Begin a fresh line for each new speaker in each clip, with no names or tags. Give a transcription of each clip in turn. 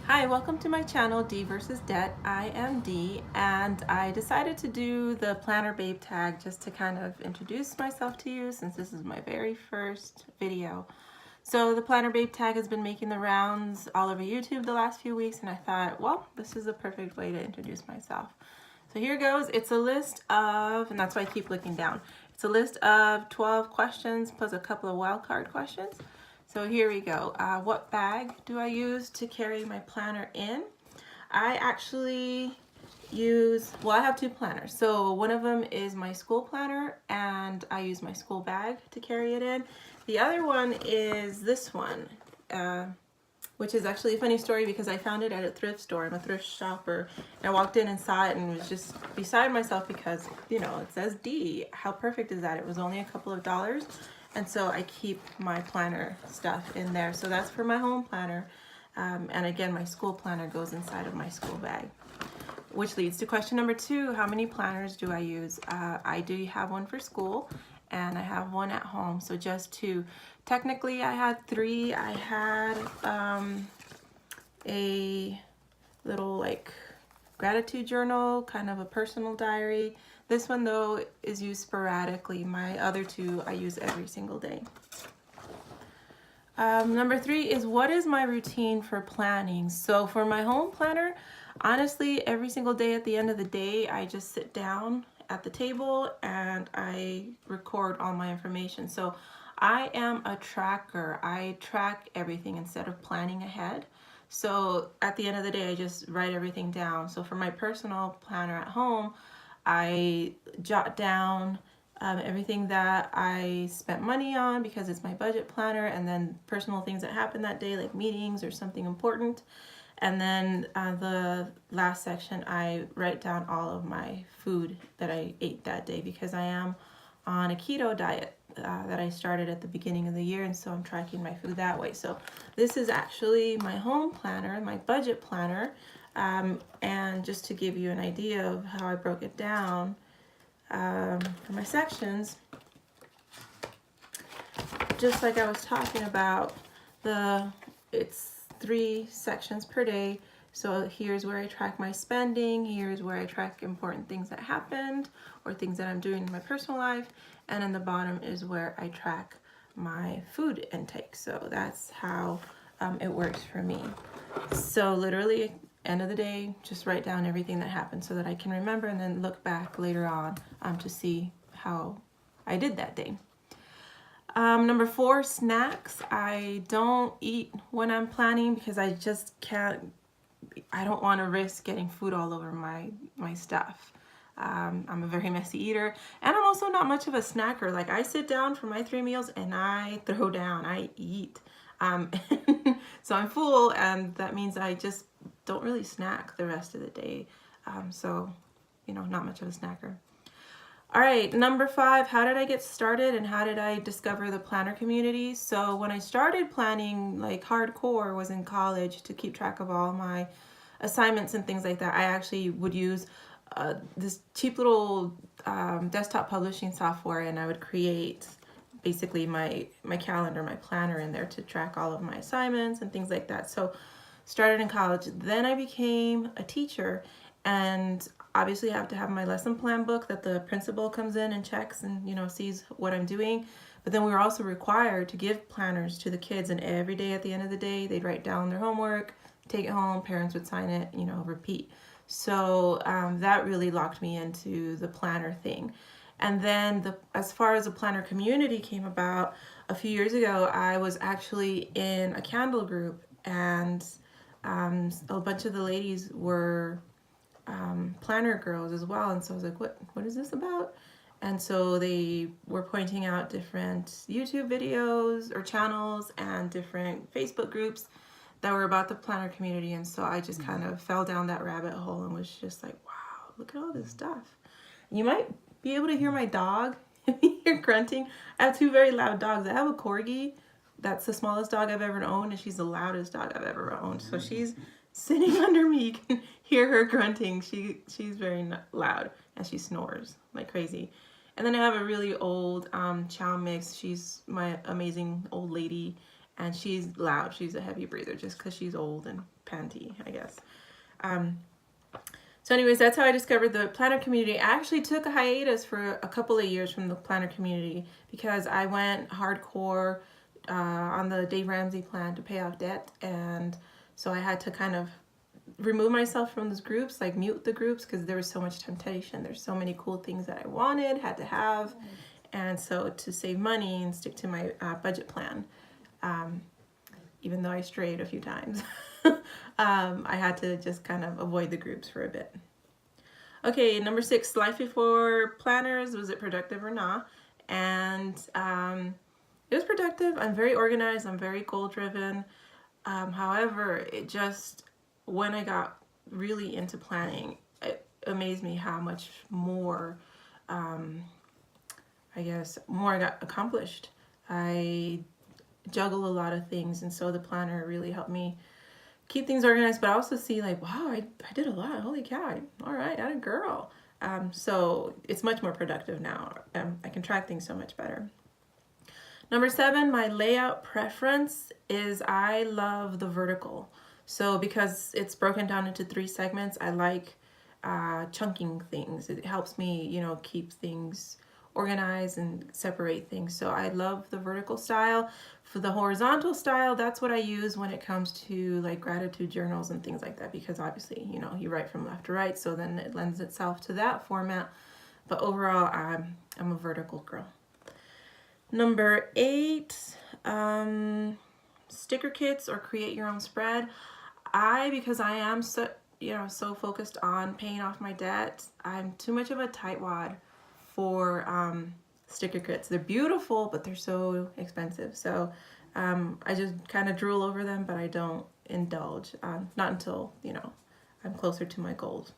Hi, welcome to my channel, D versus Debt. I am D, and I decided to do the Planner Babe tag just to kind of introduce myself to you since this is my very first video. So the Planner Babe tag has been making the rounds all over YouTube the last few weeks, and I thought, well, this is a perfect way to introduce myself. So here goes. It's a list of, and that's why I keep looking down. It's a list of 12 questions plus a couple of wildcard questions. So here we go. What bag do I use to carry my planner in? I actually use, well, I have two planners. So one of them is my school planner, and I use my school bag to carry it in. The other one is this one, which is actually a funny story because I found it at a thrift store. I'm a thrift shopper, and I walked in and saw it and was just beside myself because, you know, it says D. How perfect is that? It was only a couple of dollars. And so I keep my planner stuff in there. So that's for my home planner. And again, my school planner goes inside of my school bag. Which leads to question number 2, how many planners do I use? I do have one for school and I have one at home. So just 2. Technically I had 3. I had a little like gratitude journal, kind of a personal diary. This one though is used sporadically. My other 2 I use every single day. Number 3 is, what is my routine for planning? So for my home planner, honestly, every single day at the end of the day, I just sit down at the table and I record all my information. So I am a tracker. I track everything instead of planning ahead. So at the end of the day, I just write everything down. So for my personal planner at home, I jot down everything that I spent money on because it's my budget planner, and then personal things that happened that day, like meetings or something important. And then the last section, I write down all of my food that I ate that day because I am on a keto diet that I started at the beginning of the year, and so I'm tracking my food that way. So this is actually my home planner, my budget planner, and just to give you an idea of how I broke it down for my sections, just like I was talking about, it's 3 sections per day. So here's where I track my spending, here's where I track important things that happened or things that I'm doing in my personal life, and in the bottom is where I track my food intake. So that's how it works for me. So literally, end of the day, just write down everything that happened so that I can remember and then look back later on to see how I did that day. Number 4, snacks. I don't eat when I'm planning because I just can't, I don't want to risk getting food all over my stuff. I'm a very messy eater, and I'm also not much of a snacker. Like, I sit down for my 3 meals and I throw down, I eat. So I'm full, and that means I just don't really snack the rest of the day. So, you know, not much of a snacker. All right, number 5, how did I get started and how did I discover the planner community? So when I started planning like hardcore was in college to keep track of all my assignments and things like that. I actually would use this cheap little desktop publishing software, and I would create basically my calendar, my planner in there to track all of my assignments and things like that. So started in college. Then I became a teacher, and obviously I have to have my lesson plan book that the principal comes in and checks and, you know, sees what I'm doing. But then we were also required to give planners to the kids, and every day at the end of the day they'd write down their homework, take it home, parents would sign it, you know, repeat. So that really locked me into the planner thing. And then as far as the planner community came about, a few years ago, I was actually in a candle group, and a bunch of the ladies were planner girls as well. And so I was like, what is this about? And so they were pointing out different YouTube videos or channels and different Facebook groups that were about the planner community. And so I just kind of fell down that rabbit hole and was just like, wow, look at all this stuff. You might be able to hear my dog hear grunting. I have 2 very loud dogs. I have a corgi. That's the smallest dog I've ever owned, and she's the loudest dog I've ever owned. So she's sitting under me. You can hear her grunting. She's very loud, and she snores like crazy. And then I have a really old chow mix. She's my amazing old lady, and she's loud. She's a heavy breather just because she's old and panty, I guess. So anyways, that's how I discovered the planner community. I actually took a hiatus for a couple of years from the planner community because I went hardcore on the Dave Ramsey plan to pay off debt, and so I had to kind of remove myself from those groups, like mute the groups, because there was so much temptation. There's so many cool things that I wanted, had to have, and so to save money and stick to my budget plan, even though I strayed a few times, I had to just kind of avoid the groups for a bit. Okay, number 6, life before planners, was it productive or not? And it was productive. I'm very organized. I'm very goal driven. However, it just, when I got really into planning, it amazed me how much more, I guess, more I got accomplished. I juggle a lot of things, and so the planner really helped me keep things organized, but I also see like, wow, I did a lot. Holy cow. All right, I'm a girl. So it's much more productive now. I can track things so much better. Number 7, my layout preference is I love the vertical. So because it's broken down into 3 segments, I like chunking things. It helps me, you know, keep things organize and separate things. So I love the vertical style. For the horizontal style, that's what I use when it comes to like gratitude journals and things like that, because obviously, you know, you write from left to right, so then it lends itself to that format. But overall, I'm a vertical girl. Number 8, sticker kits or create your own spread. Because I am so, you know, so focused on paying off my debt, I'm too much of a tightwad for sticker kits. They're beautiful, but they're so expensive. So I just kind of drool over them, but I don't indulge. Not until, you know, I'm closer to my goals,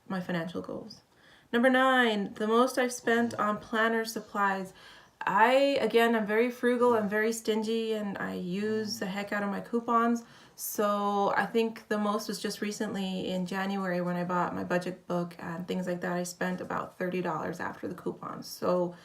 my financial goals. Number 9, the most I've spent on planner supplies. I'm very frugal, I'm very stingy, and I use the heck out of my coupons. So I think the most was just recently in January when I bought my budget book and things like that. I spent about $30 after the coupons. So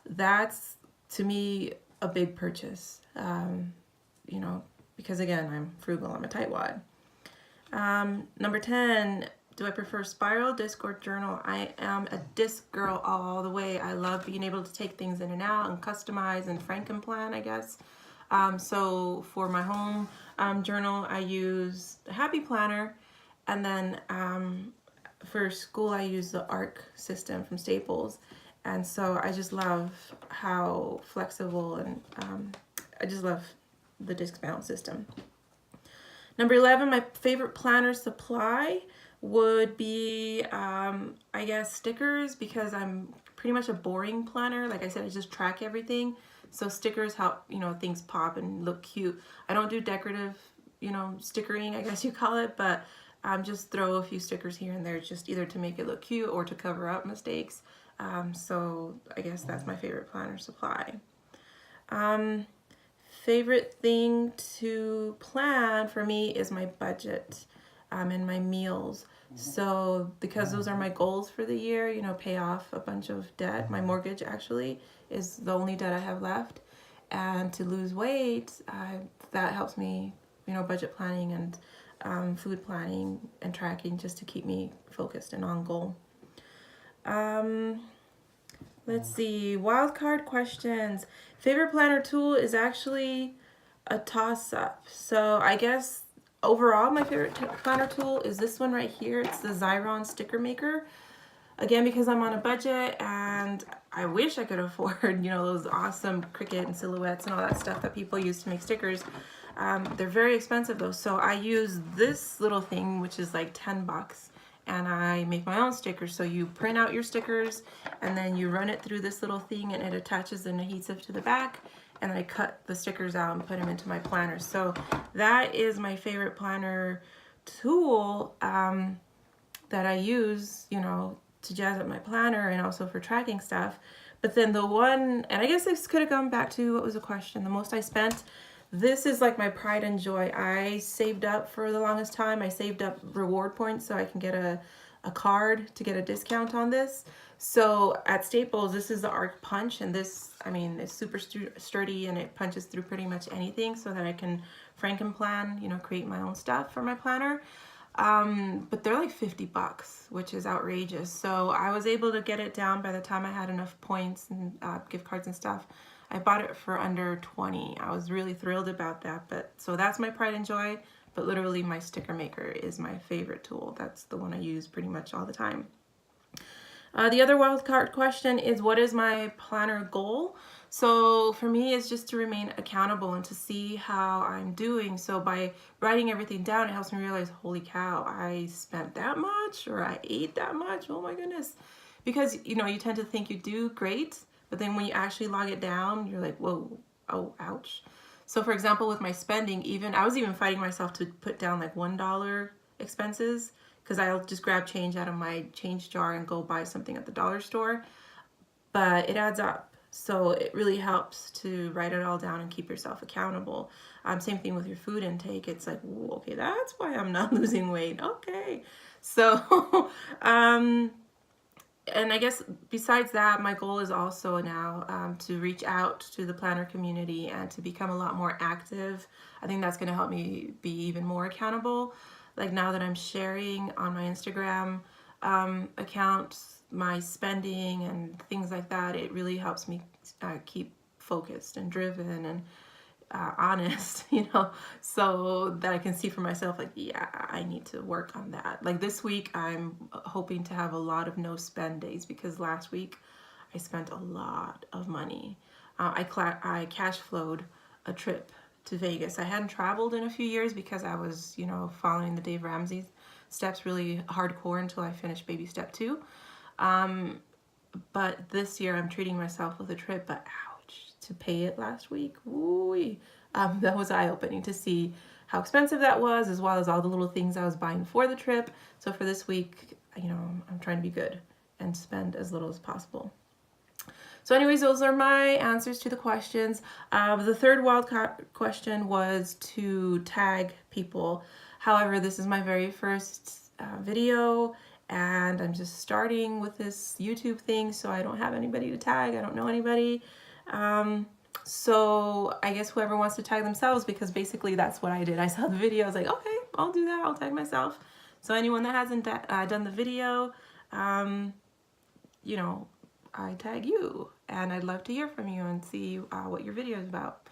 that's, to me, a big purchase, you know, because again, I'm frugal, I'm a tightwad. Number 10, do I prefer spiral, disc, or journal? I am a disc girl all the way. I love being able to take things in and out and customize and Frankenplan, I guess. So for my home journal, I use the Happy Planner, and then for school, I use the ARC system from Staples. And so I just love how flexible, and I just love the disc bound system. Number 11, my favorite planner supply would be, I guess, stickers, because I'm pretty much a boring planner. Like I said, I just track everything. So stickers help, you know, things pop and look cute. I don't do decorative, you know, stickering, I guess you call it, but just throw a few stickers here and there, just either to make it look cute or to cover up mistakes. So I guess that's my favorite planner supply. Favorite thing to plan for me is my budget and my meals. So because those are my goals for the year, you know, pay off a bunch of debt. My mortgage actually is the only debt I have left. And to lose weight, that helps me, you know, budget planning and food planning and tracking, just to keep me focused and on goal. Let's see, wildcard questions. Favorite planner tool is actually a toss-up. So I guess overall my favorite planner tool is this one right here. It's the Xyron Sticker Maker. Again, because I'm on a budget and I wish I could afford, you know, those awesome Cricut and silhouettes and all that stuff that people use to make stickers. They're very expensive though. So I use this little thing, which is like 10 bucks. And I make my own stickers. So you print out your stickers and then you run it through this little thing and it attaches an adhesive to the back, and I cut the stickers out and put them into my planner. So that is my favorite planner tool that I use, you know, to jazz up my planner and also for tracking stuff. But then the one, and I guess this could have gone back to what was the question, the most I spent. This is like my pride and joy. I saved up for the longest time. I saved up reward points so I can get a a card to get a discount on this. So at Staples, this is the Arc Punch, and this, I mean, it's super sturdy and it punches through pretty much anything so that I can Frankenplan, you know, create my own stuff for my planner. But they're like 50 bucks, which is outrageous. So I was able to get it down by the time I had enough points and gift cards and stuff. I bought it for under 20. I was really thrilled about that. But so that's my pride and joy. But literally my sticker maker is my favorite tool. That's the one I use pretty much all the time. The other wildcard question is, what is my planner goal? So for me, it's just to remain accountable and to see how I'm doing. So by writing everything down, it helps me realize, holy cow, I spent that much, or I ate that much. Oh my goodness. Because, you know, you tend to think you do great, but then when you actually log it down, you're like, whoa, oh, ouch. So for example, with my spending, I was even fighting myself to put down like $1 expenses, because I'll just grab change out of my change jar and go buy something at the dollar store. But it adds up. So it really helps to write it all down and keep yourself accountable. Same thing with your food intake. It's like, ooh, okay, that's why I'm not losing weight. Okay. So, and I guess besides that, my goal is also now to reach out to the planner community and to become a lot more active. I think that's going to help me be even more accountable. Like now that I'm sharing on my Instagram account my spending and things like that, it really helps me keep focused and driven and honest, you know, so that I can see for myself, like, yeah, I need to work on that. Like this week, I'm hoping to have a lot of no spend days, because last week I spent a lot of money. I cash flowed a trip to Vegas. I hadn't traveled in a few years because I was, you know, following the Dave Ramsey steps really hardcore until I finished baby step 2. But this year I'm treating myself with a trip, but ouch, to pay it last week, woo, that was eye-opening to see how expensive that was, as well as all the little things I was buying for the trip. So for this week, you know, I'm trying to be good and spend as little as possible. So anyways, those are my answers to the questions. The third wildcard question was to tag people. However, this is my very first video, and I'm just starting with this YouTube thing, so I don't have anybody to tag. I don't know anybody. So I guess whoever wants to tag themselves, because basically that's what I did. I saw the video, I was like, okay, I'll do that. I'll tag myself. So anyone that hasn't done the video, you know, I tag you, and I'd love to hear from you and see what your video is about.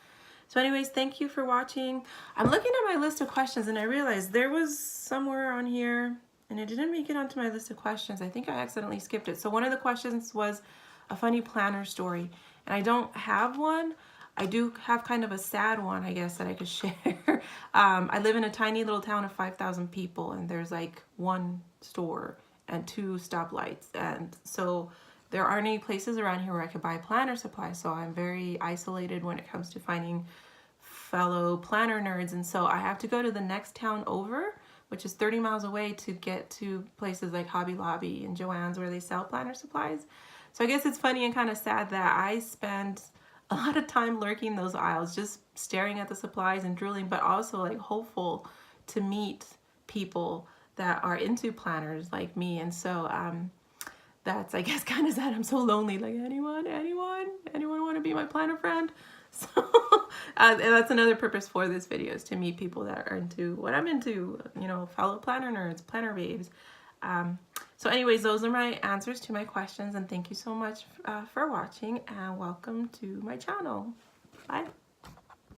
So anyways, thank you for watching. I'm looking at my list of questions and I realized there was somewhere on here and it didn't make it onto my list of questions. I think I accidentally skipped it. So one of the questions was a funny planner story, and I don't have one. I do have kind of a sad one, I guess, that I could share. I live in a tiny little town of 5,000 people, and there's like one store and 2 stoplights, and so there aren't any places around here where I could buy planner supplies. So I'm very isolated when it comes to finding fellow planner nerds, and so I have to go to the next town over, which is 30 miles away, to get to places like Hobby Lobby and Joann's where they sell planner supplies. So I guess it's funny and kind of sad that I spend a lot of time lurking those aisles, just staring at the supplies and drooling, but also like hopeful to meet people that are into planners like me. And so that's, I guess, kind of sad. I'm so lonely. Like, anyone want to be my planner friend? So and that's another purpose for this video, is to meet people that are into what I'm into, you know, fellow planner nerds, planner babes. So anyways, those are my answers to my questions, and thank you so much for watching, and welcome to my channel. Bye.